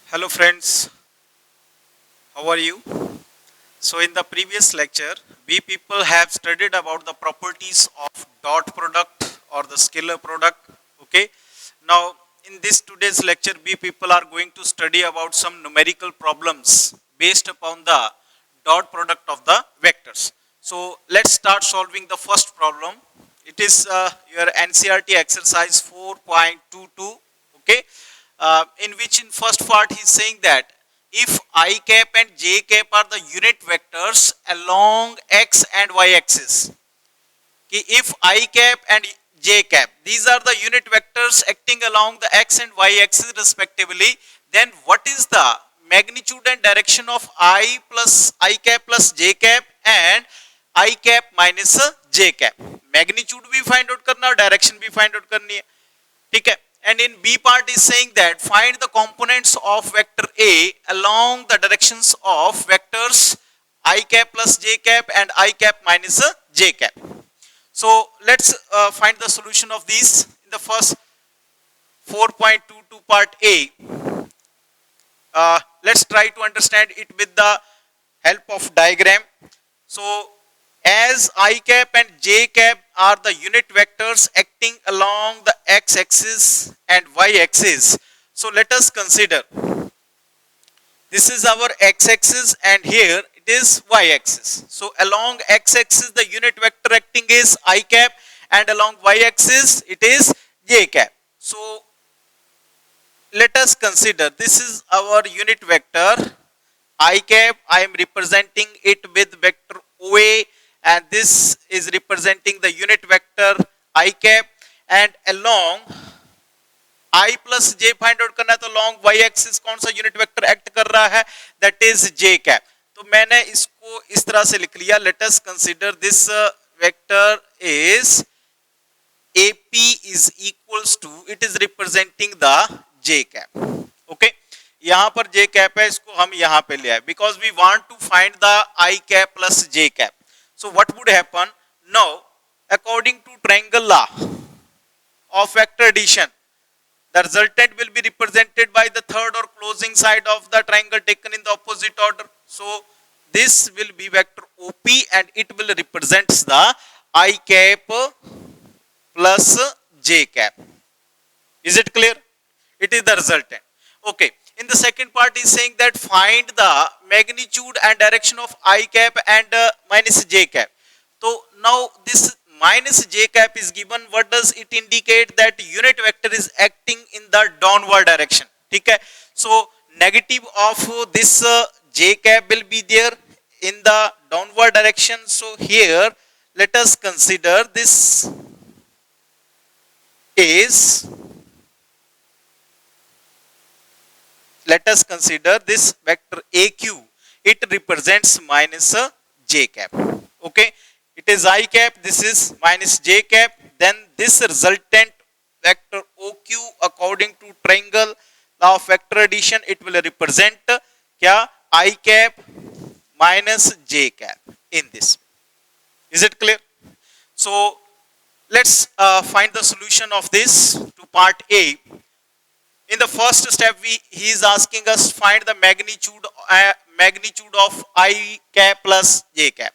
Hello friends, how are you? So in the previous lecture, we people have studied about the properties of dot product or the scalar product. Okay. Now in this today's lecture, we people are going to study about some numerical problems based upon the dot product of the vectors. So let's start solving the first problem. It is your NCRT exercise 4.22. Okay. In which in first part he is saying that if I cap and j cap are the unit vectors along x and y axis, if I cap and j cap, these are the unit vectors acting along the x and y axis respectively, then what is the magnitude and direction of I plus I cap plus j cap and I cap minus j cap? Magnitude भी find out करना और direction भी find out करनी है, ठीक है. And in B part is saying that find the components of vector A along the directions of vectors I cap plus j cap and I cap minus j cap. So let's find the solution of these in the first 4.22 part A. Let's try to understand it with the help of diagram. So as I cap and j cap are the unit vectors acting along the x axis and y axis, so let us consider this is our x axis and here it is y axis. So along x axis the unit vector acting is I cap and along y axis it is j cap. So let us consider this is our unit vector I cap. I am representing it with vector OA and this is representing the unit vector I cap, and along I plus j find out करना है तो along y axis कौन सा unit vector act कर रहा है, that is j cap. तो मैंने इसको इस तरह से लिख लिया, let us consider this vector is AP is equals to, it is representing the j cap. Okay, यहां पर j cap है, इसको हम यहां पे ले आए because we want to find the I cap plus j cap. So what would happen now, according to triangle law of vector addition, the resultant will be represented by the third or closing side of the triangle taken in the opposite order. So this will be vector OP and it will represents the I cap plus j cap. Is it clear? It is the resultant. Okay. In the second part is saying that find the magnitude and direction of I cap and minus j cap. So now this minus j cap is given. What does it indicate? That unit vector is acting in the downward direction. Okay. So negative of this j cap will be there in the downward direction. So here let us consider this is, let us consider this vector AQ, it represents minus j cap. Okay, it is I cap, this is minus j cap, then this resultant vector OQ according to triangle law of vector addition, it will represent kya, I cap minus j cap in this. Is it clear? So let's find the solution of this to part A. In the first step, he is asking us find the magnitude of I cap plus j cap.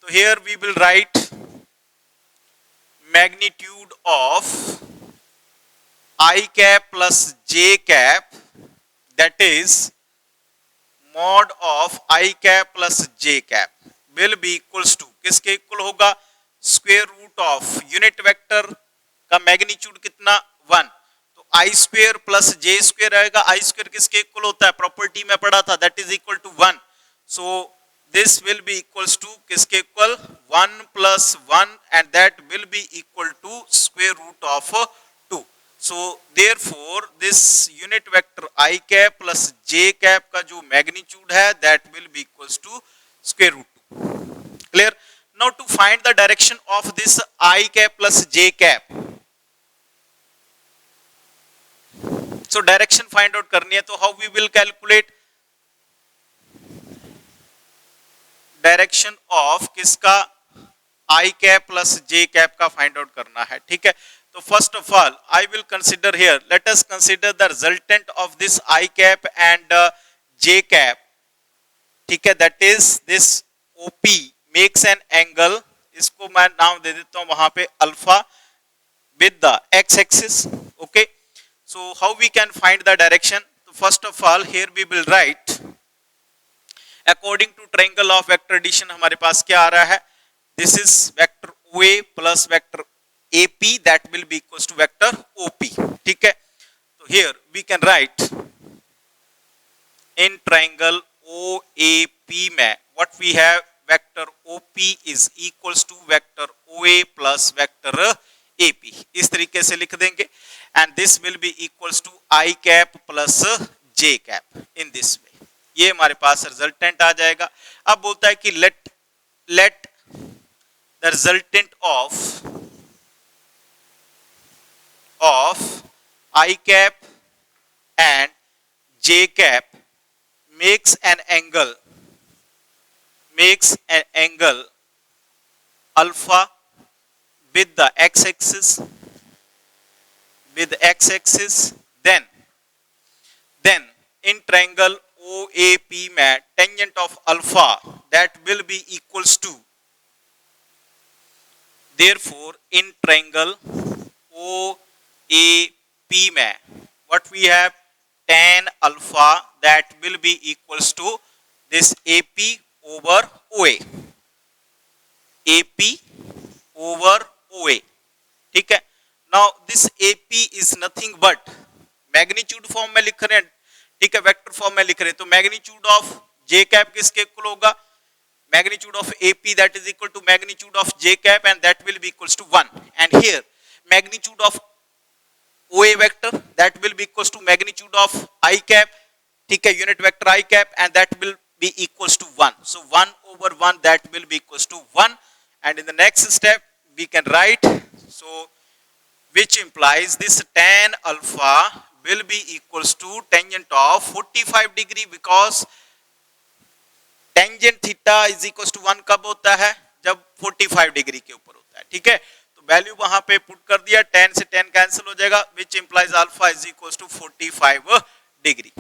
So here we will write magnitude of I cap plus j cap, that is mod of I cap plus j cap will be equals to, किसके equal होगा, square root of unit vector का magnitude कितना 1, तो I square plus J square रहेगा. I square किसके equal होता है, property में पढ़ा था, that is equal to 1. So this will be equals to किसके equal 1 plus 1 and that will be equal to square root of 2. So therefore this unit vector I cap plus J cap का जो magnitude है that will be equals to square root 2. Clear? Now to find the direction of this I cap plus j cap, so direction find out करनी है, तो how we will calculate direction of किसका I cap plus j cap का find out करना है. ठीक है, So first of all, I will consider here, let us consider the resultant of this I cap and J cap. ठीक है, that is this OP makes an angle, इसको मैं नाम दे देता हूं वहां पे alpha with the x axis. Okay, so how we can find the direction? So first of all, here we will write according to triangle of vector addition हमारे पास क्या आ रहा है, this is vector OA plus vector AP, that will be equals to vector OP. ठीक है, तो here we can write in triangle OAP में what we have, vector OP is equals to vector OA plus vector AP. इस तरीके से लिख देंगे and this will be equals to I cap plus J cap in this way. ये हमारे पास resultant आ जाएगा. अब बोलता है कि let the resultant of I cap and J cap makes an angle alpha with the x-axis, then in triangle OAP में tangent of alpha that will be equals to, therefore in triangle OAP में what we have, tan alpha that will be equals to this AP over OA, AP over OA. ठीक है, now this AP is nothing but magnitude form में लिख रहे हैं. ठीक है, vector form में लिख रहे हैं, तो मैग्नीट्यूड ऑफ J कैप किसके इक्वल होगा, magnitude of AP that is equal to magnitude of J cap and that will be equals to 1, and here magnitude of OA vector that will be equals to magnitude of I cap, ठीक है, unit vector I cap, and that will be equals to 1. So 1 over 1 that will be equals to 1, and in the next step we can write, so which implies this tan alpha will be equals to tangent of 45 degree, because tangent theta is equals to 1 कब होता है, जब 45 degree के ऊपर होता है. ठीक है, तो वैल्यू वहां पे पुट कर दिया, tan से tan कैंसिल हो जाएगा, which implies alpha is equals to 45 degree.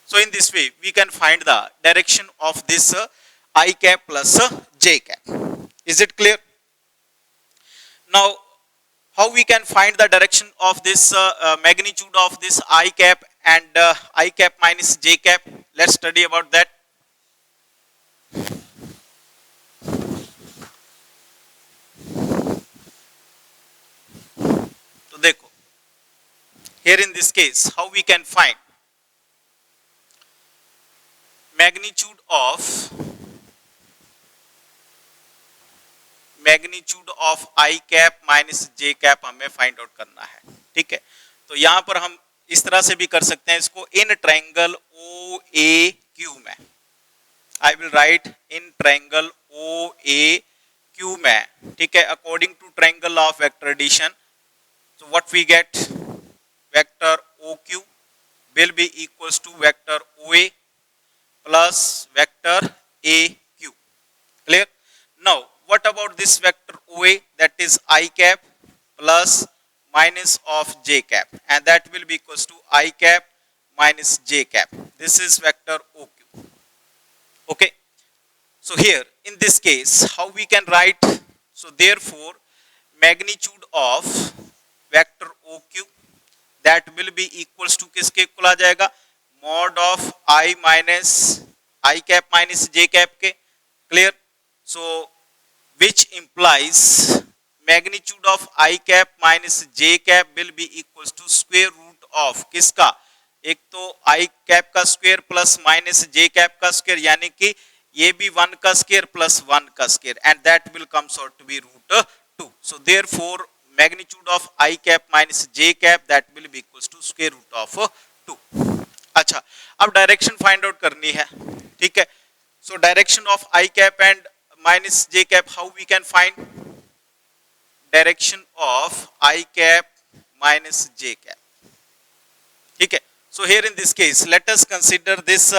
So in this way we can find the direction of this I cap plus J cap. Is it clear? Now how we can find the direction of this magnitude of this I cap and I cap minus J cap? Let's study about that. तो देखो, here in this case how we can find magnitude of I cap minus J cap हमें find out करना है. ठीक है, तो यहां पर हम इस तरह से भी कर सकते हैं इसको, इन ट्रायंगल OAQ में, I will write in triangle OAQ में. ठीक है, according to triangle of vector addition, so what we get, vector OQ will be equals to vector OA plus vector AQ. Clear? Now what about this vector OA, that is I cap plus minus of J cap, and that will be equals to I cap minus J cap. This is vector OQ. Okay, so here in this case how we can write, so therefore magnitude of vector OQ that will be equals to किसके equal आ जाएगा, mod of I minus I cap minus J cap के. Clear? So which implies magnitude of I cap minus J cap will be equals to square root of किसका, एक तो I cap का square plus minus J cap का square, यानी कि ये भी 1 का स्क्वायर प्लस 1 का square, and that will comes out to be root 2. So therefore magnitude of I cap minus J cap that will be equals to square root of 2. अच्छा, अब direction find out करनी है. ठीक है, so direction of I cap and minus J cap, how we can find direction of I cap minus J cap. ठीक है, so here in this case let us consider this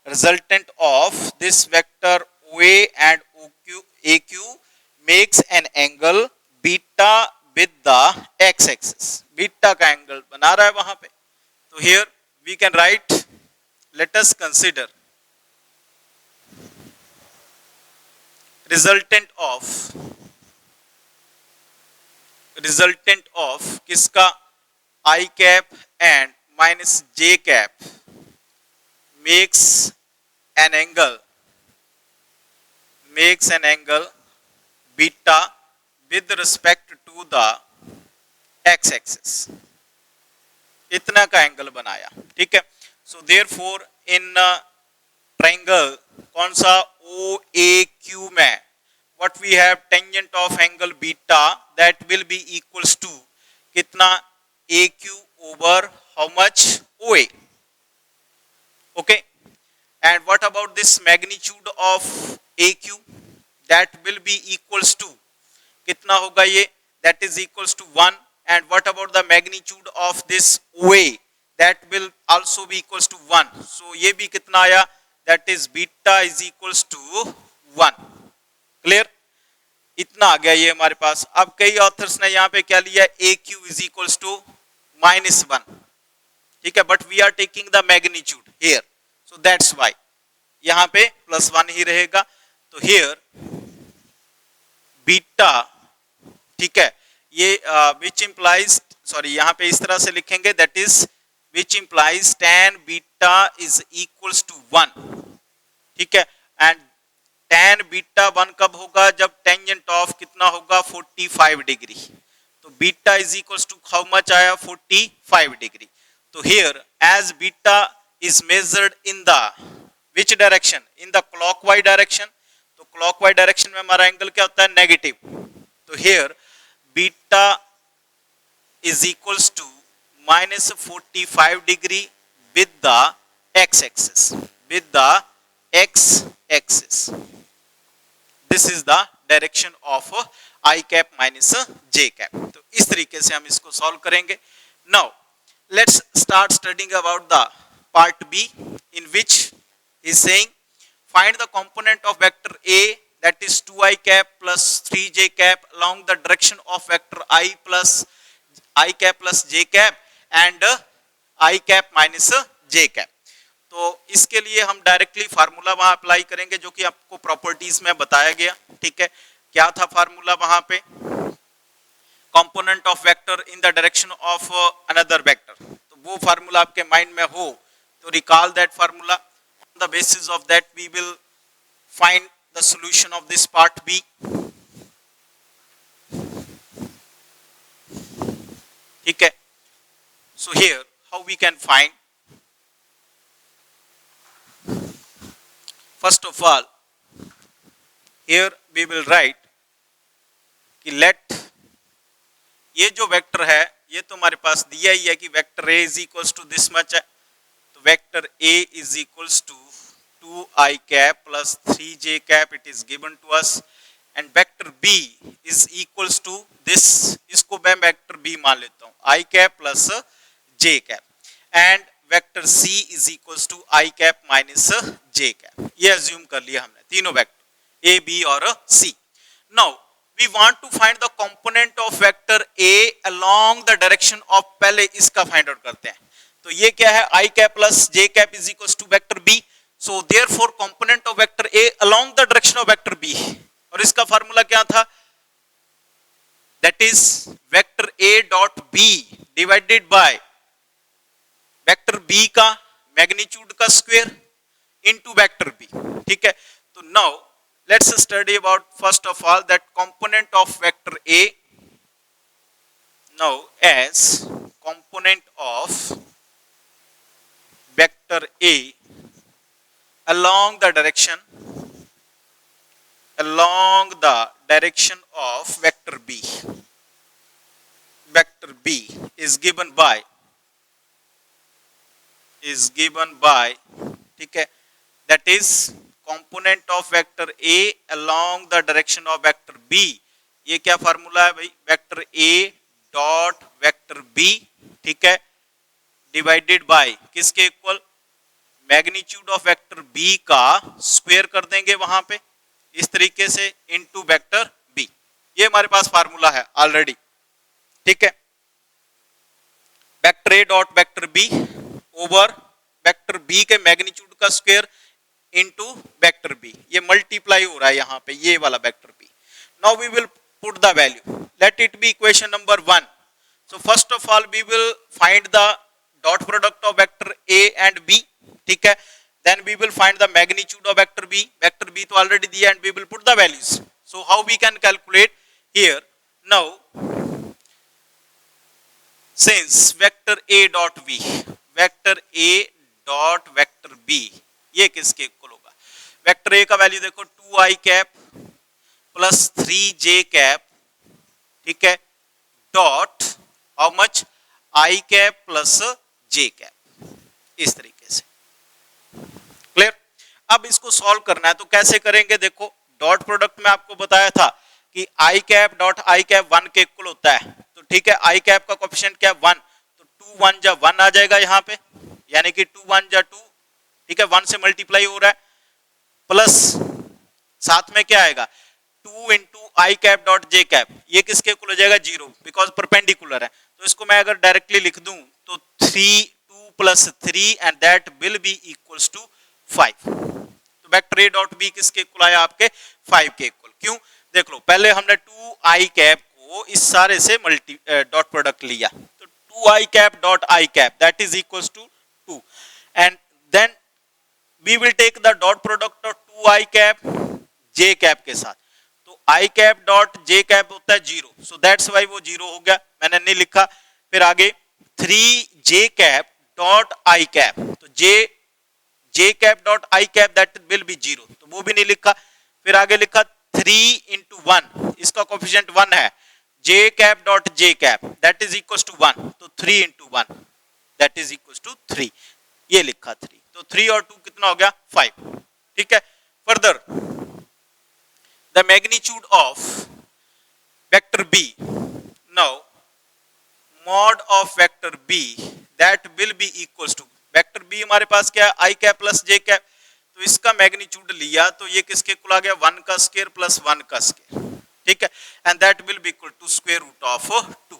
resultant of this vector OA and AQ makes an angle beta with the x axis, beta का angle बना रहा है वहां पे. तो here we can write, let us consider resultant of किसका I cap and minus j cap makes an angle beta with respect to the x axis. इतना का एंगल बनाया. ठीक है. सो देयरफॉर इन ट्रायंगल कौन सा ओ ए क्यू में what we have tangent of angle beta that will be equals to कितना A Q over how much O A. Okay. And what about this magnitude of A Q that will be equals to कितना होगा ये that is equals to 1. And what about the magnitude of this OA? That will also be equals to 1. So ये भी कितना आया? That is beta is equals to 1. Clear? इतना आ गया ये हमारे पास. अब कई ऑथर्स ने यहाँ पे क्या लिया? AQ is equals to -1. ठीक है, but we are taking the magnitude here. So that's why यहाँ पे +1 ही रहेगा. तो here beta, ठीक है, ये which implies, sorry यहाँ पे इस तरह से लिखेंगे that is which implies tan beta is equals to 1. ठीक है. एंड tan beta 1 कब होगा? जब टेंजेंट ऑफ कितना होगा 45 डिग्री. तो beta is equals to how much आया 45 डिग्री. तो here as beta is measured in the which direction? In the clockwise direction. तो क्लॉकवाइज डायरेक्शन में हमारा एंगल क्या होता है? नेगेटिव. तो here beta is equals to -45 degree with the x axis. With the x axis. This is the direction of I cap minus j cap. तो इस तरीके से हम इसको सॉल्व करेंगे. Now let's start studying about the part B, in which he is saying find the component of vector A, that is 2i cap plus 3j cap along the direction of vector I cap plus j cap and I cap minus j cap. तो इसके लिए हम directly formula वहां apply करेंगे जो कि आपको properties में बताया गया. ठीक है, क्या था फार्मूला वहां पे? Component of vector in the direction of another vector. तो वो फार्मूला आपके माइंड में हो तो recall that formula. On the basis of that we will find the solution of this part B. ठीक है. So here how we can find? First of all, here we will write कि let ये जो vector है ये तो हमारे पास दिया ही है कि vector A is equals to this much है. तो vector A is equals to 2i cap plus 3j cap, it is given to us, and vector B is equals to this. इसको मैं वेक्टर B मान लेता हूँ I cap plus j cap, and vector C is equals to I cap minus j cap. ये assume कर लिया हमने तीनों वेक्टर A, B और C. Now we want to find the component of vector A along the direction of, पहले इसका find out करते हैं. तो ये क्या है? I cap plus j cap is equals to vector B. So therefore component of vector A along the direction of vector B. और इसका फार्मूला क्या था? That is vector A dot B divided by vector B का magnitude का square into vector B. ठीक है. तो now let's study about first of all that component of vector A. Now as component of vector A along the direction of vector B. Vector B is given by ठीक है, that is component of vector A along the direction of vector B. ये क्या formula है भाई? Vector A dot vector B. ठीक है, divided by किसके equal? Magnitude of vector B का स्क्वायर कर देंगे वहां पे इस तरीके से इनटू वेक्टर B. ये हमारे पास फार्मूला है ऑलरेडी. ठीक है, vector A dot vector B over vector B के मैग्नीट्यूड का स्क्वायर इनटू वेक्टर बी, ये मल्टीप्लाई हो रहा है यहाँ पे ये वाला vector B. Now we will put the value, let it be equation number 1. So first of all we will find the dot product of vector A and B, ठीक है. Then we will find the magnitude of vector B तो already दिया, and we will put the values. So how we can calculate here. Now since vector a dot v, vector a dot vector b, ये किसके equal होगा? Vector A का value देखो 2i cap plus 3j cap, ठीक है, dot how much i cap plus j cap, इस तरीके से. क्लियर? अब इसको सॉल्व करना है तो कैसे करेंगे? देखो डॉट प्रोडक्ट में आपको बताया था कि i cap dot i cap 1 के इक्वल होता है, तो ठीक है, i कैप का कोएफिशिएंट क्या है 1, तो 2 1 जा 1 आ जाएगा यहाँ पे, यानी कि 2 1 जा 2, ठीक है, 1 से मल्टीप्लाई हो रहा है, प्लस साथ में क्या आएगा 2 into I cap dot J cap, ये किसके इक्वल हो जाएगा 0, बिकॉज परपेंडिकुलर है. तो इसको मैं अगर डायरेक्टली लिख दूं तो 3 2 plus 3 and that will be equals to 5. तो वेक्टर ए डॉट बी किसके इक्वल आया? आपके 5 के इक्वल. क्यों? देख लो, पहले हमने 2 आई कैप को इस सारे से मल्टी डॉट प्रोडक्ट लिया, तो 2 I cap dot I cap that is equals to 2, and then we will take the dot product of 2 I cap J cap के साथ, तो I cap dot J cap होता है 0, सो दैट्स वाई वो 0 हो गया, मैंने नहीं लिखा. फिर आगे 3 J cap dot I cap, तो J cap dot I cap that will be 0, तो वो भी नहीं लिखा. फिर आगे लिखा 3 इंटू 1, इसका कोएफिशिएंट 1 है, J cap dot J cap that is equals to 1, तो 3 into 1 that is equals to 3, ये लिखा 3, तो 3 और 2 कितना हो गया 5, ठीक है. Further the magnitude of vector B, now mod of vector B that will be equals to, vector B हमारे पास क्या है I cap plus J cap, तो इसका मैग्नीट्यूड लिया तो ये किसके इक्वल आ गया 1 का स्क्वायर प्लस 1 का स्क्वायर, ठीक है, and that will be equal to square root of 2.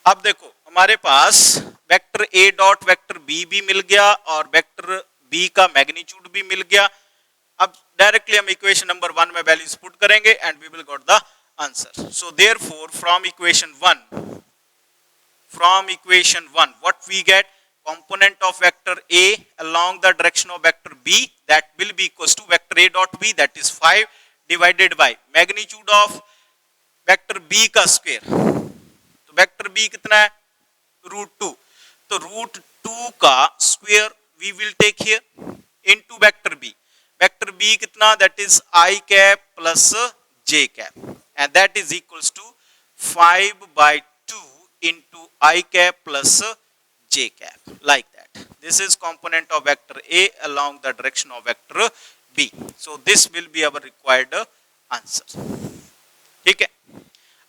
अब देखो हमारे पास vector A dot vector B भी मिल गया और वेक्टर बी का मैग्नीट्यूड भी मिल गया. अब डायरेक्टली हम इक्वेशन नंबर 1 में वैल्यूज पुट करेंगे and we will got the answer. So therefore from equation 1 what we get, component of vector A along the direction of vector B that will be equals to vector A dot B, that is 5 divided by magnitude of vector B का square. तो vector B कितना है √2, तो √2 का square we will take here into vector B. Vector B कितना, that is I cap plus J cap, and that is equals to 5 by 2 into I cap plus J cap, like that. This is component of vector A along the direction of vector B. So this will be our required answer. ठीक है.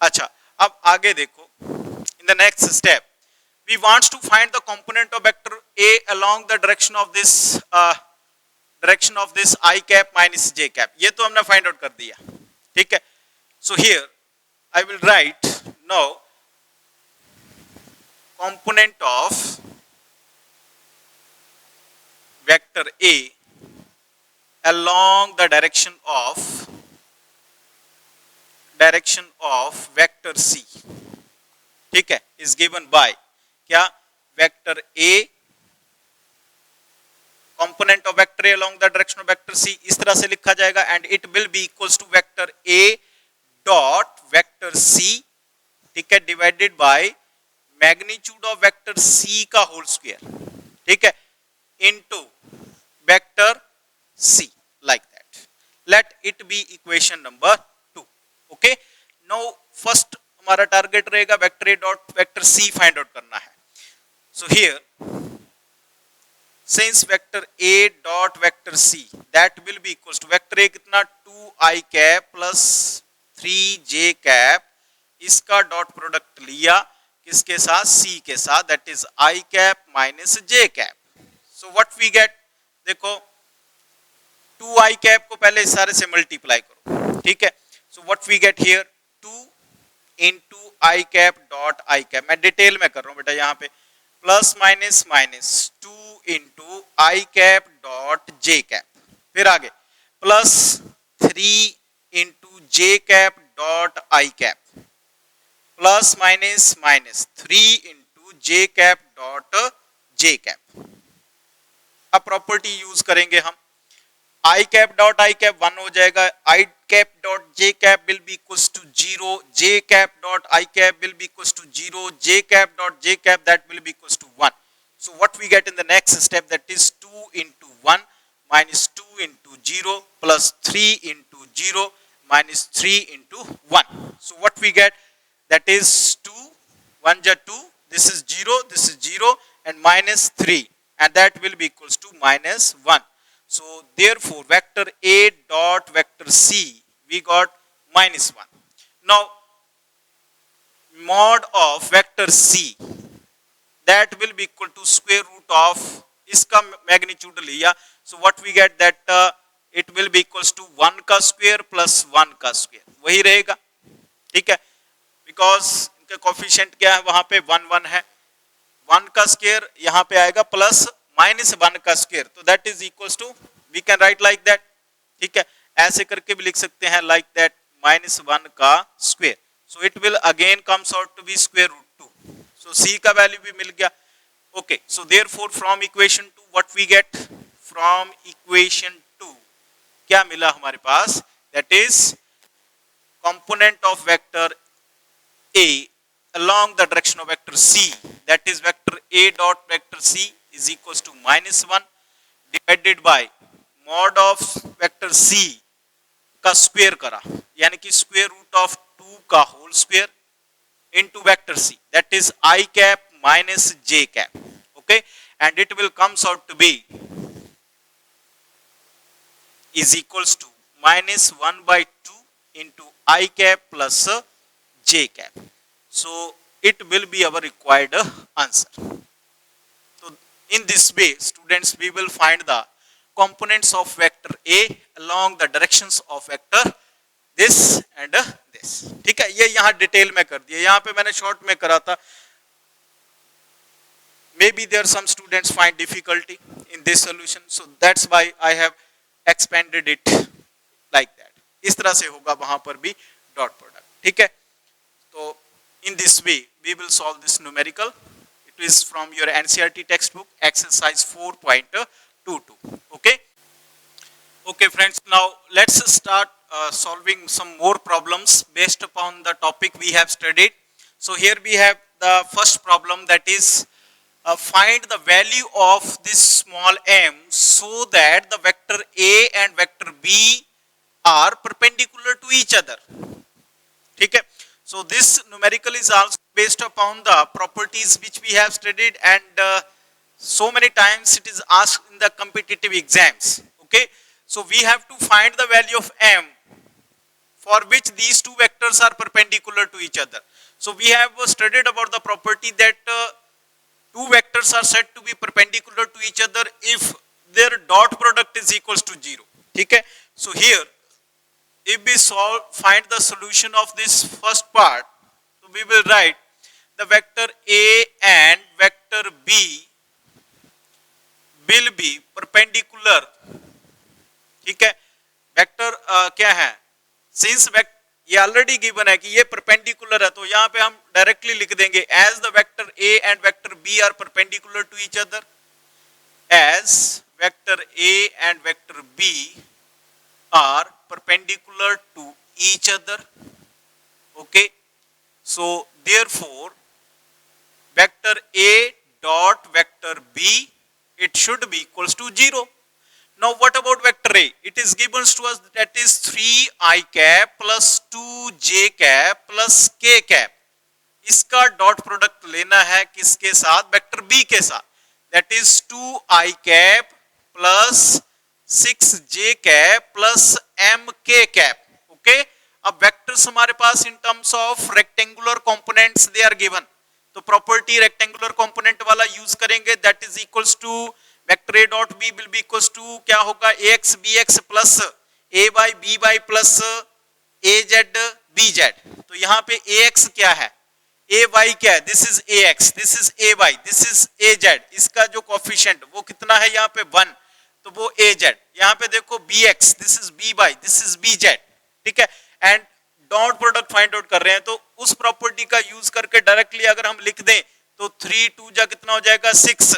अच्छा, अब आगे देखो, in the next step we want to find the component of vector A along the direction of this I cap minus J cap. ये तो हमने find out कर दिया, ठीक है. So here I will write now component of vector A along the direction of vector C, ठीक है, is given by क्या, vector A component of vector A along the direction of vector C, इस तरह से लिखा जाएगा, and it will be equals to vector A dot vector C, ठीक है, divided by magnitude of vector C का whole square, ठीक है, into vector C, like that. Let it be equation number 2. Okay. Now first हमारा target रहेगा vector A dot vector C find out करना है. So here since vector A dot vector C that will be equals to vector A कितना 2i cap plus 3j cap, इसका dot product लिया किसके साथ, C के साथ, that is I cap minus J cap. So what we get, देखो 2i cap को पहले इस सारे से मल्टीप्लाई करो, ठीक है. So what we get here 2 into I cap dot I cap, मैं डिटेल में कर रहा हूं बेटा यहाँ पे, plus minus minus 2 into I cap dot J cap, फिर आगे plus 3 into J cap dot I cap, plus minus minus 3 into J cap dot J cap. अब प्रॉपर्टी यूज करेंगे हम, I cap dot I cap 1 हो जाएगा, I cap dot J cap will be equals to 0, J cap dot I cap will be equals to 0, J cap dot J cap that will be equals to 1. So what we get in the next step, that is 2 into 1 minus 2 into 0 plus 3 into 0 minus 3 into 1. So what we get, that is 2, 1 ja 2, this is 0 and minus 3, and that will be equals to minus 1. So therefore vector A dot vector C, we got minus 1. Now mod of vector C, that will be equal to square root of इसका magnitude लिया, so what we get, that it will be equals to 1 का square plus 1 का square, वही रहेगा, ठीक है, because इनका coefficient क्या है, वहां पे 1 1 है, 1 का square यहाँ पे आएगा plus minus 1 का square, तो that is equals to, we can write like that, ठीक है, ऐसे करके भी लिख सकते हैं like that, minus 1 का square, so it will again comes out to be square root 2. So C का वैल्यू भी मिल गया. Okay, so therefore from equation 2 what we get, from equation 2 क्या मिला हमारे पास, that is component of vector A along the direction of vector C, that is vector A dot vector C is equals to minus 1 divided by mod of vector C का square करा, यानी कि square root of 2 का whole square into vector C, that is I cap minus J cap, okay, and it will comes out to be is equals to minus 1 by 2 into I cap plus J cap. So it will be our required answer. So in this way students, we will find the components of vector A along the directions of vector this and this, ठीक है, ये यहाँ detail में कर दिया, यहाँ पे मैंने शॉर्ट में करा था, maybe there some students find difficulty in this solution, so that's why I have expanded it like that. इस तरह से होगा वहां पर भी डॉट प्रोडक्ट, ठीक है, तो in this way we will solve this numerical. It is from your NCERT textbook exercise 4.22. Okay friends, now let's start solving some more problems based upon the topic we have studied. So here we have the first problem, that is find the value of this small m so that the vector A and vector B are perpendicular to each other, ठीक है. So this numerical is also based upon the properties which we have studied, and so many times it is asked in the competitive exams, okay. So we have to find the value of m for which these two vectors are perpendicular to each other. So we have studied about the property that two vectors are said to be perpendicular to each other if their dot product is equals to 0, ठीक है. So here if we find the solution of this first part, so we will write the vector A and vector B will be perpendicular, ठीक है. Vector क्या है, since ये already given है कि ये परपेंडिकुलर है, तो यहाँ पे हम डायरेक्टली लिख देंगे as the vector A and vector B are perpendicular to each other, as vector A and vector B are perpendicular to each other, okay. So therefore vector A dot vector B, it should be equals to 0. Now what about vector A? It is given to us, that is 3i cap plus 2j cap plus k cap. इसका dot product लेना है किसके साथ, vector B के साथ, that is 2i cap plus 6j cap plus mk cap, okay. अब vectors हमारे पास in terms of rectangular components they are given, तो प्रॉपर्टी रेक्टेंगुलर कंपोनेंट वाला यूज करेंगे, that is equals to vector A dot B will be equals to क्या होगा, ax bx plus ay by plus az bz. तो यहाँ पे ax क्या है, ए वाई क्या है, this is A X, this is A Y, this is A Z, इसका जो कोफिशिएंट वो कितना है यहाँ पे 1, तो वो ए जेड। यहाँ पे देखो B X, this is B Y, this is B Z, ठीक है। And dot product find out कर रहे हैं, तो उस प्रॉपर्टी का यूज करके डायरेक्टली अगर हम लिख दें तो 3 2 जा कितना हो जाएगा 6,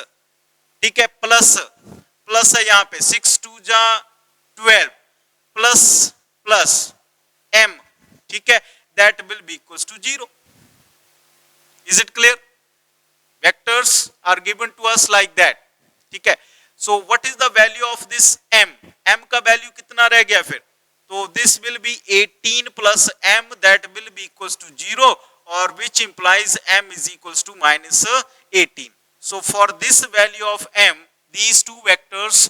ठीक है, प्लस प्लस है यहाँ पे 6 2 जा 12 प्लस प्लस m, ठीक है, that will be equals to 0। Is it clear? Vectors are given to us like that, ठीक है। So what is the value of this m? m का वैल्यू कितना रह गया फिर, तो this will be 18 plus m, that will be equals to 0, और which implies m is equals to minus 18. So for this value of m, these two vectors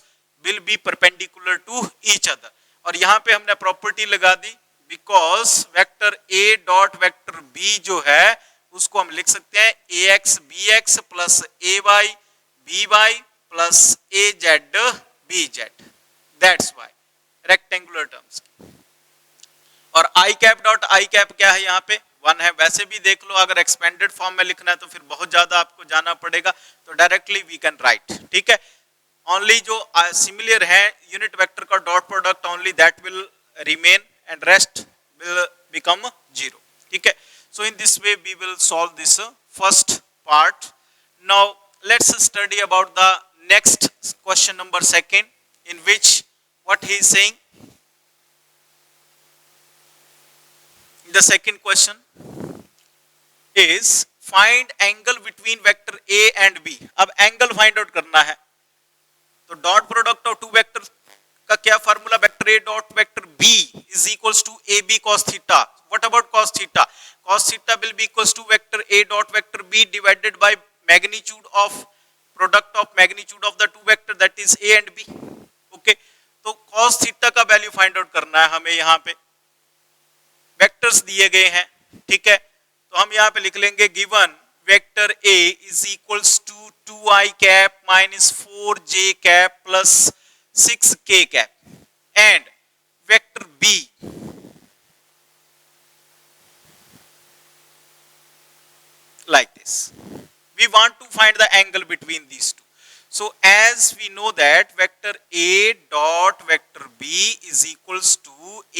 will be perpendicular to each other. और यहाँ पे हमने property लगा दी, because vector a dot vector b जो है उसको हम लिख सकते हैं ax bx plus ay by plus az bz. That's why rectangular terms. और i cap dot i cap क्या है यहाँ पे 1 है। वैसे भी देख लो, अगर एक्सपेंडेड फॉर्म में लिखना है तो फिर बहुत ज्यादा आपको जाना पड़ेगा, तो डायरेक्टली वी कैन राइट, ठीक है। ओनली जो सिमिलर है यूनिट वेक्टर का dot product only that will remain and rest will become 0, ठीक है। So in this way we will solve this first part. Now let's study about the next question number 2, in which what he is saying. The second question is find angle between vector A and B. अब angle find out करना है, तो dot product of two vector का क्या formula, vector A dot vector B is equals to AB cos theta. What about cos theta? Cos theta will be equals to vector A dot vector B divided by magnitude of product of magnitude of the two vector, that is A and B. Okay, तो cos theta का value find out करना है हमें। यहाँ पे vectors दिए गए हैं, ठीक है, तो हम यहाँ पे लिख लेंगे given vector A is equals to 2i cap minus 4j cap plus 6k cap and vector B like this. We want to find the angle between these two. So as we know that vector A dot vector B is equals to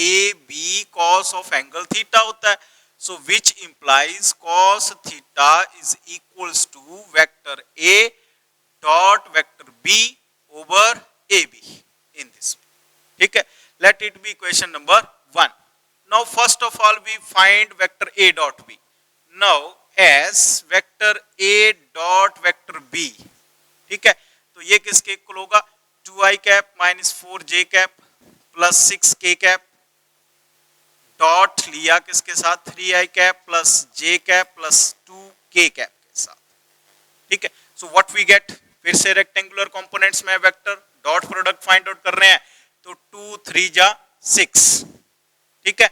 AB cos of angle theta होता है, so which implies cos theta is equals to vector A dot vector B over AB in this way, ठीक है। Let it be equation number 1. Now first of all we find vector A dot B. Now as vector A dot vector B, ठीक है, तो ये किसके equal होगा 2i cap minus 4j cap plus 6k cap, dot लिया किसके साथ 3i cap plus j cap plus 2k cap के साथ, ठीक है। सो व्हाट वी गेट, फिर से रेक्टेंगुलर कंपोनेंट्स में vector dot product find out कर रहे हैं, तो 2 3 जा 6, ठीक है।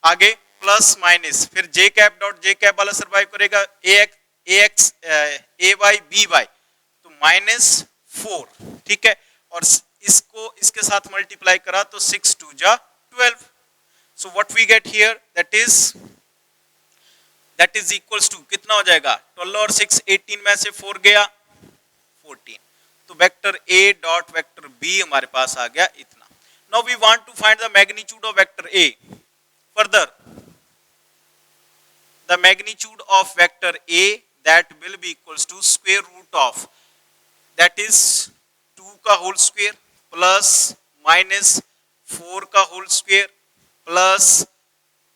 आगे प्लस माइनस, फिर j cap dot j cap वाला सर्वाइव करेगा, ax ay by, तो माइनस 4, ठीक है, और इसको इसके साथ मल्टीप्लाई करा तो 6 2 जा 12। So what we get here that is equals to कितना हो जाएगा 12 और 6 18 में से 4 गया 14, तो vector A dot vector B हमारे पास आ गया इतना। Now we want to find the magnitude of vector A। Further the magnitude of vector A that will be equals to square root of, that is 2 का whole square plus minus 4 का whole square plus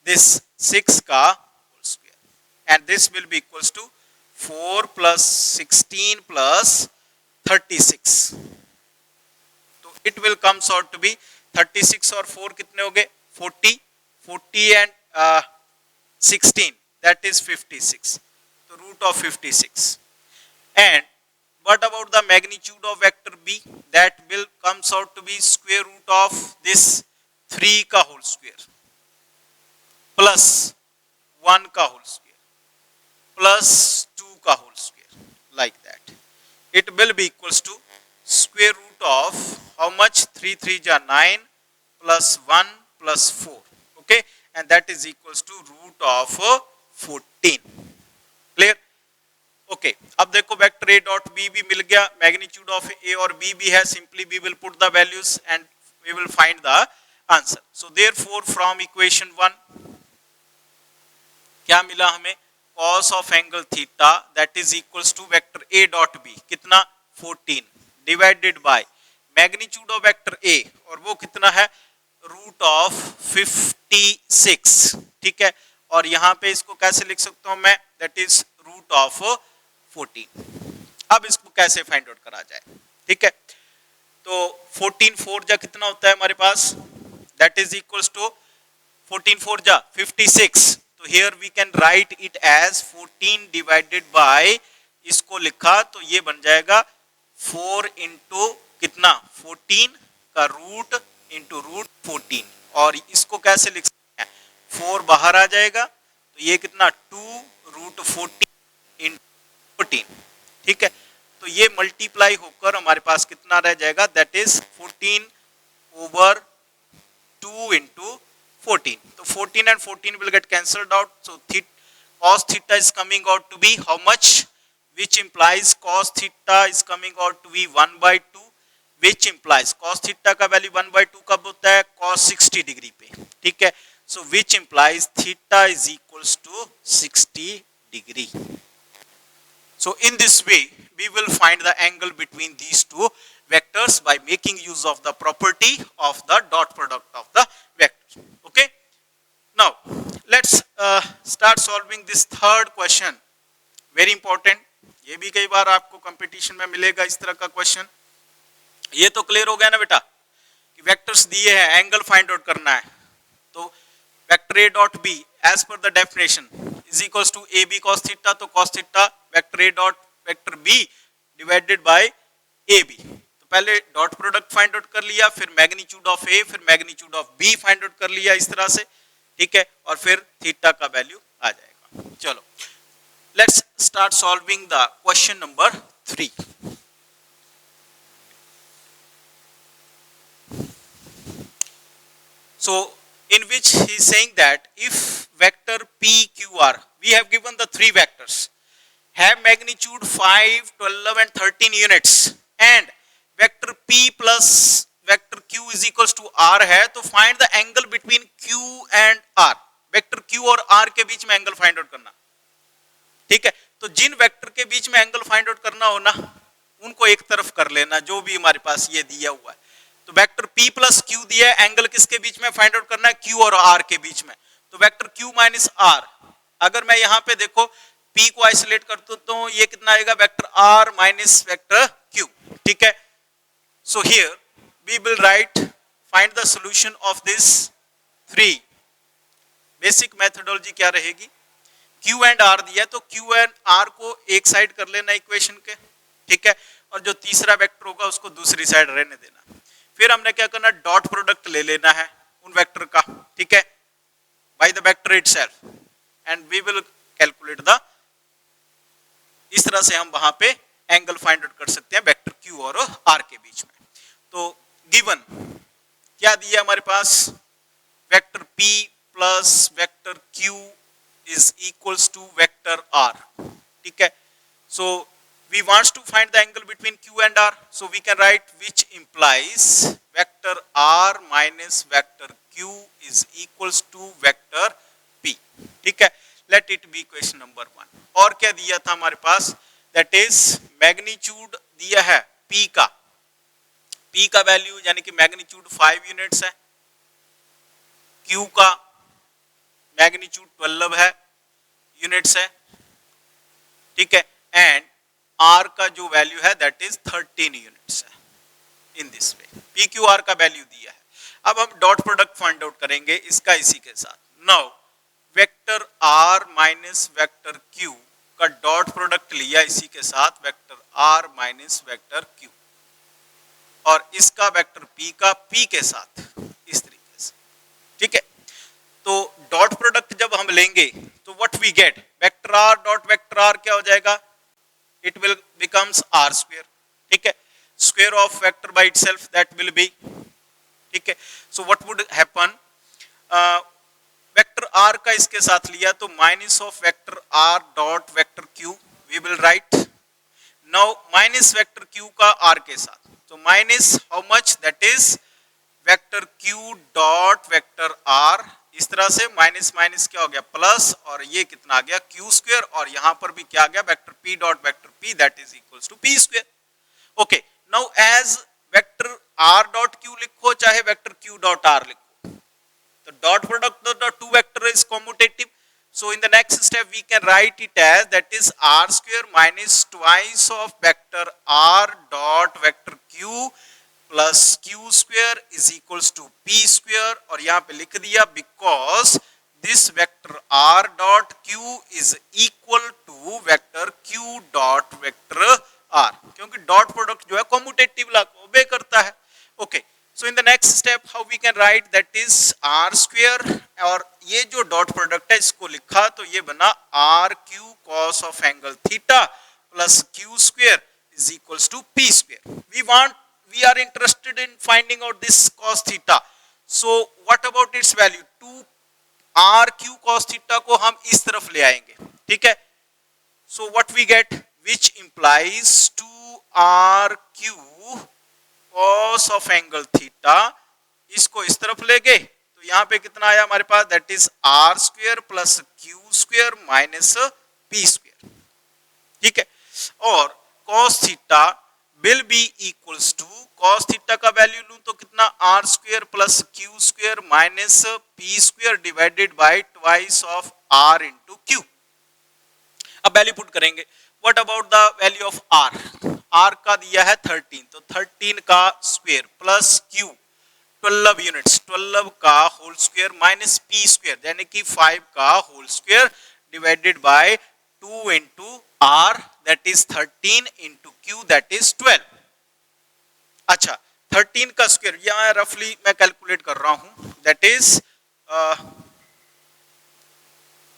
this 6 का whole square, and this will be equals to 4 plus 16 plus 36, तो it will comes out to be 36 और 4 कितने हो गए 40, 40 and 16 that is 56, so root of 56. And what about the magnitude of vector B? That will comes out to be square root of this 3 का whole square plus 1 का whole square plus 2 का whole square, like that. It will be equals to square root of how much 3 3 ja 9 plus 1 plus 4, okay, and that is equals to root of 14, clear? Okay, अब देखो vector A dot B भी मिल गया, magnitude of ए और B भी है, simply we will put the values and we will find the answer. So therefore from equation 1 क्या मिला हमें, cos of angle theta that is equals to vector A dot B कितना 14 divided by magnitude of vector A और वो कितना है root of 56. ठीक है, और यहां पे इसको कैसे लिख सकता हूं मैं, दैट इज रूट ऑफ 14. अब इसको कैसे फाइंड आउट करा जाए. ठीक है, तो 14 4 जा कितना होता है हमारे पास, दैट इज इक्वल्स टू 14 4 जा 56. तो here we can write it as 14 divided by, इसको लिखा तो ये बन जाएगा 4 इंटू कितना 14 का रूट इंटू रूट 14. और इसको कैसे लिख सकते हैं, 4 बाहर आ जाएगा तो ये कितना 2 रूट 14 इंटू 14. ठीक है, तो ये मल्टीप्लाई होकर हमारे पास कितना रह जाएगा, दैट इज 14 ओवर 2 इंटू 14. तो 14 and 14 will get cancelled out. So cos theta is coming out to be how much, which implies cos theta is coming out to be 1/2, which implies cos theta का value 1/2 कब होता है, cos 60 degree पे. ठीक है, so which implies theta is equals to 60 degree. So in this way we will find the angle between these two vectors by making use of the property of the dot product of the vectors. Okay, now let's start solving this third question, very important. ये भी कई बार आपको competition में मिलेगा इस तरह का question. ये तो क्लियर हो गया ना बेटा कि वेक्टर्स दिए हैं, एंगल फाइंड आउट करना है. तो vector A dot B as per the definition is equals to A B cos theta. तो cos theta vector A dot vector B divided by A B. तो पहले डॉट प्रोडक्ट फाइंड आउट कर लिया, फिर magnitude of A, फिर magnitude of B find out कर लिया इस तरह से. ठीक है, और फिर थीटा का वैल्यू आ जाएगा. चलो let's start solving the question number 3. So in which he is saying that if vector PQR, we have given the three vectors, have magnitude 5, 12 and 13 units and vector P plus vector Q is equals to R है, तो find the angle between Q and R. vector Q और R के बीच में angle find out करना. ठीक है, तो जिन वेक्टर के बीच में एंगल फाइंड आउट करना हो ना उनको एक तरफ कर लेना, जो भी हमारे पास ये दिया हुआ है. तो वेक्टर P प्लस Q दिया है, एंगल किसके बीच में फाइंड आउट करना है, Q और R के बीच में. तो वेक्टर Q माइनस R, अगर मैं यहाँ पे देखो P को आइसोलेट कर दो तो ये कितना आएगा, vector R minus vector Q. ठीक है, so here we will write find the solution of this 3. Basic methodology क्या रहेगी, Q एंड R दिया तो Q एंड R को एक साइड कर लेना इक्वेशन के. ठीक है, और जो तीसरा वेक्टर होगा उसको दूसरी साइड रहने देना. फिर हमने क्या करना, डॉट प्रोडक्ट ले लेना है उन वेक्टर का. ठीक है, by the vector itself and we will calculate the, इस तरह से हम वहां पे एंगल फाइंड आउट कर सकते हैं वेक्टर Q और R के बीच में. तो गिवन क्या दिया हमारे पास, vector P plus vector Q is equals to vector R. ठीक है, so we wants to find the angle between Q and R, so we can write which implies vector R minus vector Q is equals to vector P. ठीक है, let it be question number 1. और क्या दिया था हमारे पास, that is magnitude दिया है P का, P का वैल्यू यानी कि मैग्नीट्यूड 5 यूनिट्स है, Q का मैग्नीट्यूड 12 है यूनिट्स है. ठीक है, एंड R का जो वैल्यू है दैट इज 13 यूनिट्स है. इन दिस वे PQR का वैल्यू दिया है. अब हम डॉट प्रोडक्ट फाइंड आउट करेंगे इसका इसी के साथ. Now vector R minus vector Q का डॉट प्रोडक्ट लिया इसी के साथ vector R minus vector Q, और इसका वेक्टर P का P के साथ इस तरीके से. ठीक है, तो डॉट प्रोडक्ट जब हम लेंगे तो what we get, vector R dot vector R क्या हो जाएगा, it will becomes R square. ठीक है, square of vector by itself that will be. ठीक है, so what would happen, vector vector R का इसके साथ लिया तो minus of vector R dot vector Q we will write now minus vector Q का आर के साथ, तो minus how much that is vector Q dot vector are, इस तरह से माइनस माइनस क्या हो गया प्लस, और ये कितना आ गया क्यू स्क्वायर, और यहां पर भी क्या आ गया vector P dot vector P that is equals to P square. Okay now as vector R dot Q लिखो चाहे वेक्टर क्यू डॉट आर लिखो, the dot product of the two vector is commutative, so in the next step we can write it as that is r square minus twice of vector r dot vector q plus q square is equals to p square, और यहाँ पे लिख दिया because this vector r dot q is equal to vector q dot vector r, क्योंकि dot product जो है commutative ला को obey करता है। okay so in the next step how we can write that is r square, और ये जो dot product है इसको लिखा तो ये बना r q cos of angle theta plus q square is equals to p square। we are interested in finding out this cos theta, so what about its value, 2 r q cos theta को हम इस तरफ ले आएंगे, ठीक है, so what we get which implies 2 r q cos of angle theta, इसको इस तरफ ले गए तो यहाँ पे कितना आया हमारे पास that is r square plus q square minus p square, ठीक है, और cos theta will be equals to, cos theta का वैल्यू लूं तो कितना r square plus q square minus p square divided by twice of r into q। अब value put करेंगे, what about the value of r, r का दिया है 13, तो 13 का स्क्वायर प्लस q 12 यूनिट्स, 12 का whole square minus p square यानी कि 5 का whole square divided by 2 into r that is 13 into q that is 12। अच्छा 13 का स्क्वायर यहाँ रफली मैं कैलकुलेट कर रहा हूं that is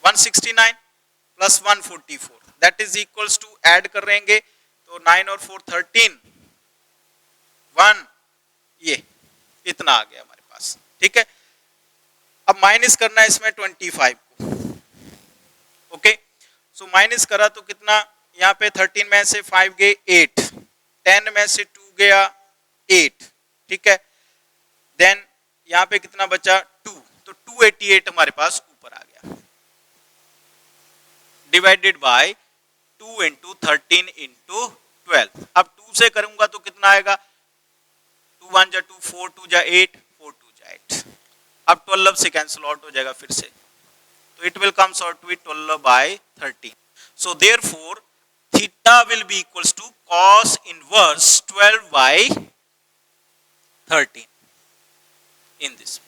169 plus 144 that is equals to add करेंगे तो 9 और 4 13 1 ये इतना आ गया हमारे पास, ठीक है। अब माइनस करना है इसमें 25 को, ओके सो माइनस करा तो कितना यहाँ पे 13 में से 5 गए 8, 10 में से 2 गया 8, ठीक है, देन यहाँ पे कितना बचा 2, तो 288 हमारे पास ऊपर आ गया डिवाइडेड बाय 2 इंटू 13 इंटू 12। अब 2 से करूंगा तो कितना आएगा 2 1 जा 2 4 2 जा 8 4 2 जा 8, अब 12 से कैंसिल आउट हो जाएगा फिर से, तो it will comes out to 12 by 13, so therefore theta will be equals to cos inverse 12 by 13 in this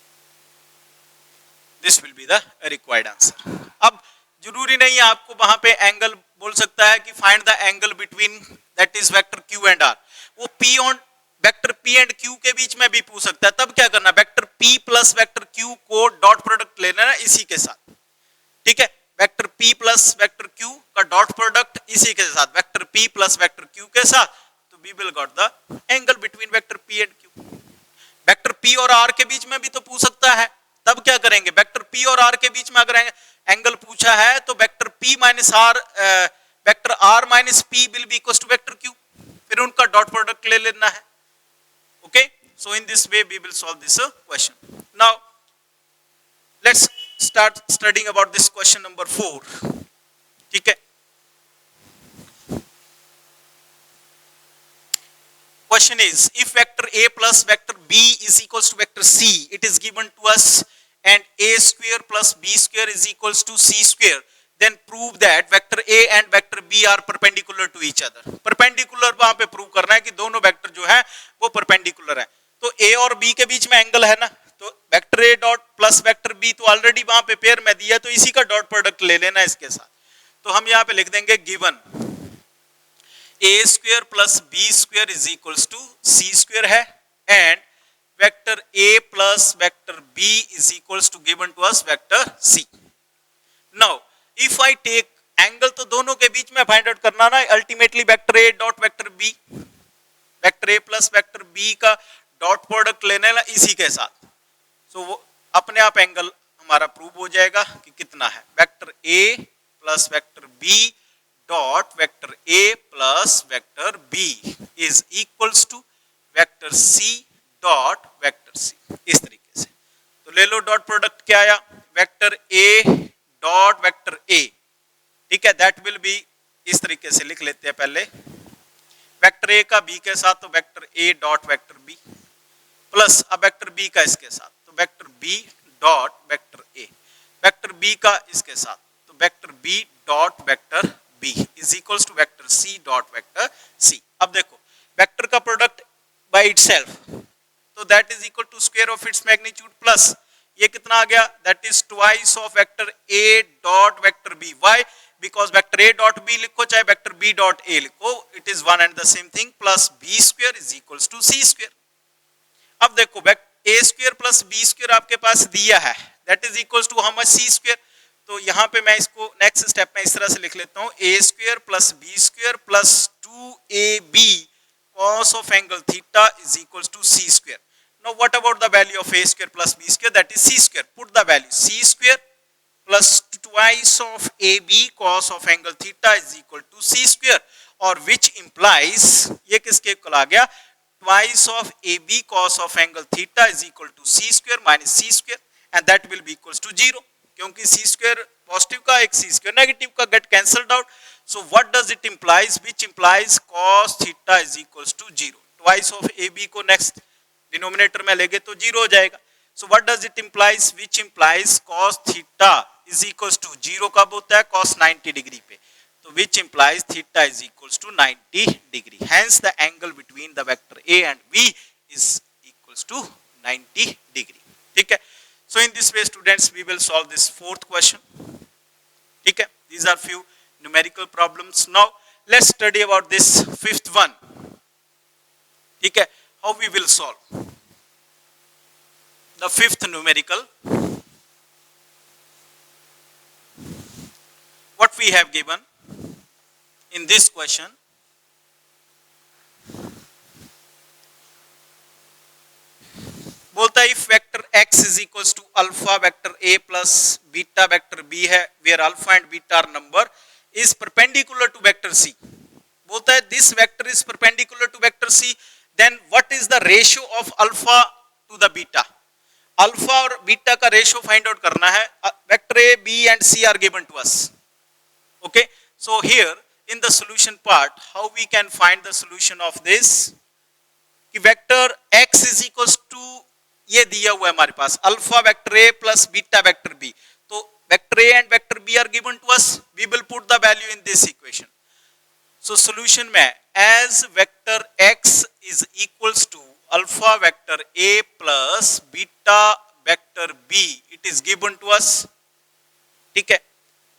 will be the required answer. अब जरूरी नहीं है आपको वहां पे एंगल बोल सकता है कि find the angle between that is vector q and r, वो p on vector p and q के बीच में भी पूछ सकता है, तब क्या करना vector p plus vector q co dot product लेना है इसी के साथ, ठीक है, vector p plus vector q का डॉट प्रोडक्ट इसी के साथ vector p plus vector q के साथ, तो we will got the angle between vector p and q। Vector p और r के बीच में भी तो पूछ सकता है, तब क्या करेंगे वेक्टर p और r के बीच में अगर एंगल पूछा है तो vector p minus r vector r minus p will be equals to vector q, फिर उनका डॉट प्रोडक्ट ले लेना है, okay so in this way we will solve this question. Now let's start studying about this question number 4, ठीक है। Question is if vector a plus vector b is equals to vector c, it is given to us and a square plus b square is equals to c square, then prove that vector a and vector b are perpendicular to each other। perpendicular वहां पे prove करना है कि दोनों vector जो है वो perpendicular है, तो a और b के बीच में एंगल है ना, तो vector a dot plus vector b तो ऑलरेडी वहां पे पेयर में दिया, तो इसी का डॉट प्रोडक्ट ले लेना इसके साथ, तो हम यहाँ पे लिख देंगे given a square plus b square is equals to c square है and vector a plus vector b is equals to given to us vector c। Now if I take angle तो दोनों के बीच में फाइंड आउट करना ना, ultimately vector a dot vector b, vector a plus vector b का dot product लेने ना इसी के साथ, सो वो अपने आप एंगल हमारा प्रूव हो जाएगा कि कितना है। Vector A plus vector B dot vector A plus vector B is equals to vector C dot vector C, इस तरीके से। तो ले लो डॉट प्रोडक्ट क्या आया, वेक्टर ए डॉट वेक्टर ए, ठीक है, दैट विल बी, इस तरीके से लिख लेते हैं पहले, वेक्टर ए का बी के साथ तो vector A dot vector B plus अब वेक्टर बी का इसके साथ तो vector B dot vector A, vector B का इसके साथ तो vector B dot vector B is equals to vector C dot vector C. अब देखो वेक्टर का प्रोडक्ट बाय इटसेल्फ तो that is equal to square of its magnitude plus ये कितना आ गया, that is twice of vector A dot vector B. Why, because vector A dot B लिखो चाहे वेक्टर बी डॉट ए लिखो, it is one and the same thing, plus B square is equals to C square. अब देखो A square plus B square आपके पास दिया है, that is equals to how much, C square. तो यहाँ पे मैं इसको नेक्स्ट स्टेप में इस तरह से लिख लेता हूँ, A square plus B square plus 2ab cos of angle theta is equals to c square. Now what about the value of a square plus b square, that is c square. Put the value c square plus twice of ab cos of angle theta is equal to c square, or which implies ये किसके equal आ गया, twice of ab cos of angle theta is equal to c square minus c square, and that will be equals to 0, क्योंकि c square positive का एक c square negative का get cancelled out. So what does it implies, which implies cos theta is equals to 0, twice of ab को next denominator में लेंगे तो 0 हो जाएगा। So what does it implies, which implies cos theta is equals to 0 कब होता है, cos 90 degree पे, तो which implies theta is equals to 90 degree, hence the angle between the vector a and b is equals to 90 degree, ठीक है। So in this way students we will solve this fourth question, ठीक है। These are few numerical problems. Now let's study about this fifth one, ठीक है, how we will solve the fifth numerical. What we have given in this question, बोलता है if vector x is equals to alpha vector a plus beta vector b है, where alpha and beta are number is perpendicular to vector c. बोलता है this vector is perpendicular to vector c, then what is the ratio of alpha to the beta? Alpha और beta का ratio find out करना है। Vector A B and C are given to us, okay. So here in the solution part how we can find the solution of this, कि vector x is equals to ये दिया हुआ है हमारे पास alpha vector A plus beta vector B, तो vector A and vector B are given to us, we will put the value in this equation. So solution में as vector x is equals to alpha vector a plus beta vector b, it is given to us, ठीक है।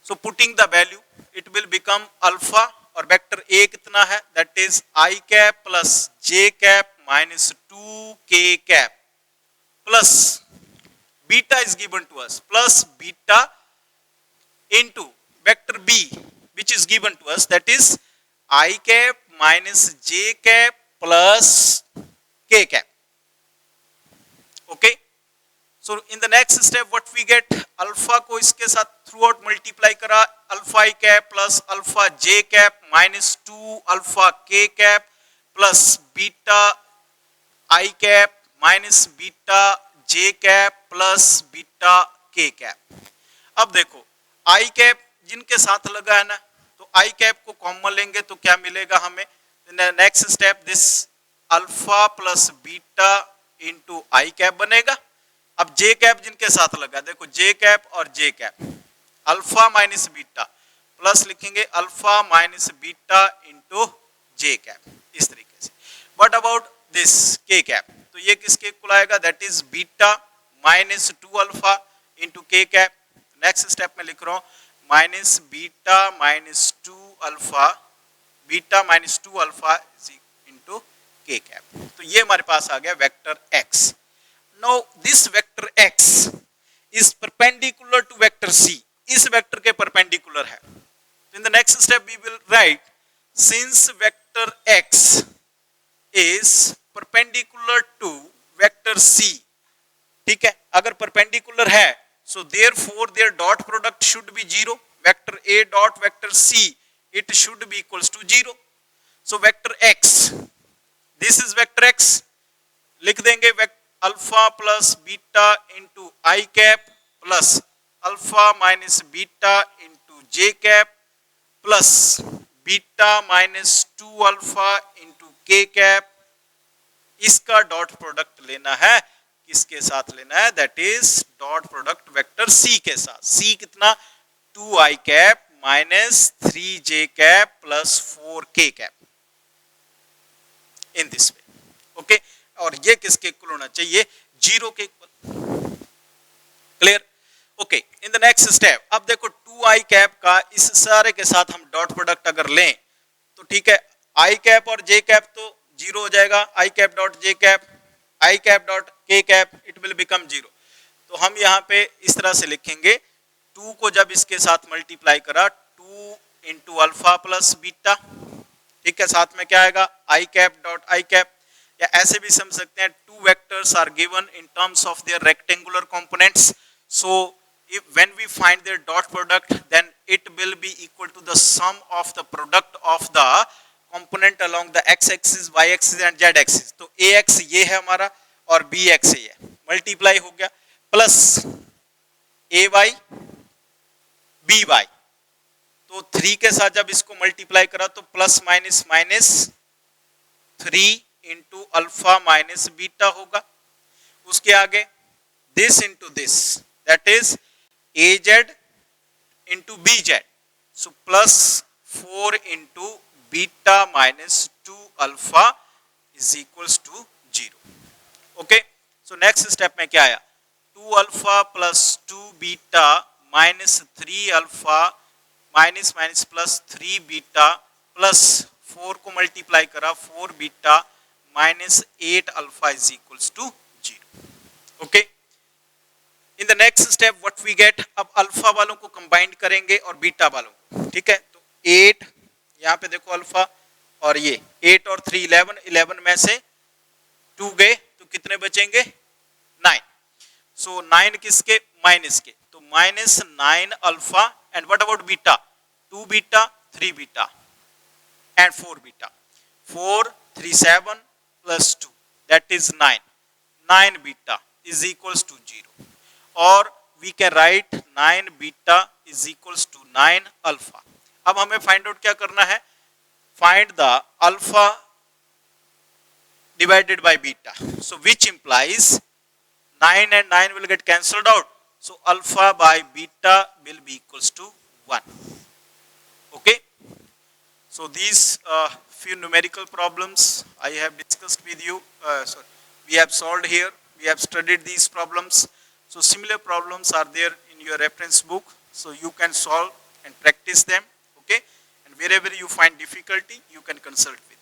so putting the value it will become alpha, और vector a कितना है, that is I cap plus j cap minus 2k cap plus beta is given to us plus beta into vector b which is given to us, that is I cap minus j cap plus k cap, okay। so in the next step what we get, alpha को इसके साथ through out multiply करा, alpha i cap plus alpha j cap minus 2 alpha k cap plus beta i cap minus beta j cap plus beta k cap. अब देखो i cap जिनके साथ लगा है ना, तो i कैप को कॉमन लेंगे तो क्या मिलेगा हमें, next step this alpha plus beta into I cap बनेगा। अब जे कैप जिनके साथ लगा, देखो जे कैप और J cap, alpha minus beta plus लिखेंगे alpha minus beta into J cap, इस तरीके से। What about this K cap, तो ये किसके इक्वल आएगा, that is beta minus 2 alpha into K cap. Next step में लिख रहा हूं minus beta minus 2 alpha, beta minus 2 alpha into k cap, तो ये हमारे पास आ गया vector x। Now this vector x is perpendicular to vector c, इस वेक्टर के परपेंडिकुलर है। In the next step we will write since vector x is perpendicular to vector c, ठीक है, अगर परपेंडिकुलर है So therefore their dot product should be 0. Vector A dot vector C, it should be equals to 0. So vector X, this is vector X, लिख देंगे alpha plus beta into I cap plus alpha minus beta into J cap plus beta minus 2 alpha into K cap. इसका dot product लेना है, किसके साथ लेना है? That is dot product vector C के साथ. सी कितना? 2 I cap minus 3 J cap plus 4 K cap, in this way. Okay, और ये किसके इक्वल होना चाहिए? 0 के equal. Clear? Okay, in the next step अब देखो 2 आई कैप का इस सारे के साथ हम डॉट प्रोडक्ट अगर लें तो ठीक है, आई कैप और जे कैप तो 0 हो जाएगा. I cap dot J cap, I cap dot के कैप, इट विल बिकम 0. तो हम यहाँ पे इस तरह से लिखेंगे, 2 को जब इसके साथ मल्टीप्लाई करा 2 इंटू अल्फा प्लस बीटा, ठीक है, साथ में क्या आएगा? I cap dot I cap. या ऐसे भी समझ सकते हैं, 2 vectors are given in terms of their rectangular components. So if when we find their dot product, then it will be equal to the sum of the product of the component along the x axis, y axis and z axis. तो ax ये है हमारा और bx ये है, multiply हो गया plus ay by. तो 3 के साथ जब इसको मल्टीप्लाई करा तो plus minus minus 3 into alpha minus beta होगा. उसके आगे this into this, that is az into bz. So plus 4 into beta minus 2 alpha is equals to 0. Okay. So next step में क्या आया? 2 alpha plus 2 beta minus 3 alpha minus minus plus 3 beta plus 4 को multiply करा 4 beta minus 8 alpha is equals to 0. Okay. In the next step what we get, अब alpha वालों को combined करेंगे और बीटा वालों को, ठीक है. तो 8 यहाँ पे देखो अल्फा और ये 8 और 3 11, 11 में से 2 गए तो कितने बचेंगे? 9. सो 9 किसके? माइनस के. तो minus 9 alpha and what about beta? 2 beta 3 beta and 4 beta. 4 3 7 plus 2 that is 9. 9 beta is equals to 0. और we can write 9 beta is equals to 9 alpha. अब हमें फाइंड आउट क्या करना है? Find the alpha divided by beta. So which implies 9 and 9 will get cancelled out. So alpha by beta will be equals to 1. Okay. So these few numerical problems I have discussed with you. We have solved here. We have studied these problems. So similar problems are there in your reference book, so you can solve and practice them. Okay, and wherever you find difficulty, you can consult with me.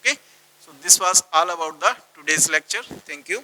Okay, so this was all about the today's lecture. Thank you.